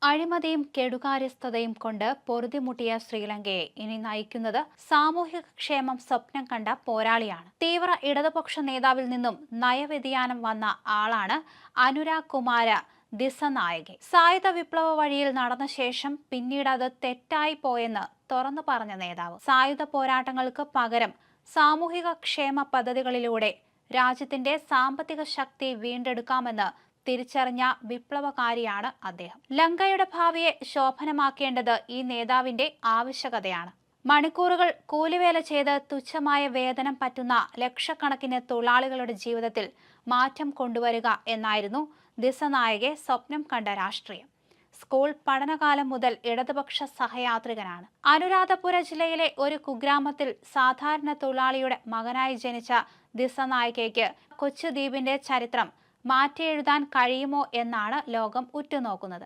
അഴിമതിയും കെടുകാര്യസ്ഥതയും കൊണ്ട് പൊറുതിമുട്ടിയ ശ്രീലങ്കയെ ഇനി നയിക്കുന്നത് സാമൂഹിക ക്ഷേമം സ്വപ്നം കണ്ട പോരാളിയാണ്. തീവ്ര ഇടതുപക്ഷ നേതാവിൽ നിന്നും നയവ്യതിയാനം വന്ന ആളാണ് അനുരാഗ് കുമാര ദിസനായകെ. സായുധ വിപ്ലവ വഴിയിൽ നടന്ന ശേഷം പിന്നീട് അത് തെറ്റായി പോയെന്ന് തുറന്നു പറഞ്ഞ നേതാവ്, സായുധ പോരാട്ടങ്ങൾക്ക് പകരം സാമൂഹിക ക്ഷേമ പദ്ധതികളിലൂടെ രാജ്യത്തിന്റെ സാമ്പത്തിക ശക്തി വീണ്ടെടുക്കാമെന്ന് തിരിച്ചറിഞ്ഞ വിപ്ലവകാരിയാണ് അദ്ദേഹം. ലങ്കയുടെ ഭാവിയെ ശോഭനമാക്കേണ്ടത് ഈ നേതാവിന്റെ ആവശ്യകതയാണ്. മണിക്കൂറുകൾ കൂലിവേല ചെയ്ത് തുച്ഛമായ വേതനം പറ്റുന്ന ലക്ഷക്കണക്കിന് തൊഴിലാളികളുടെ ജീവിതത്തിൽ മാറ്റം കൊണ്ടുവരിക എന്നായിരുന്നു ദിസനായകെ സ്വപ്നം കണ്ട രാഷ്ട്രീയം. സ്കൂൾ പഠനകാലം മുതൽ ഇടതുപക്ഷ സഹയാത്രികനാണ്. അനുരാധപുര ജില്ലയിലെ ഒരു കുഗ്രാമത്തിൽ സാധാരണ തൊഴിലാളിയുടെ മകനായി ജനിച്ച ദിസനായകയ്ക്ക് കൊച്ചു ദ്വീപിന്റെ ചരിത്രം മാറ്റിയെഴുതാൻ കഴിയുമോ എന്നാണ് ലോകം ഉറ്റുനോക്കുന്നത്.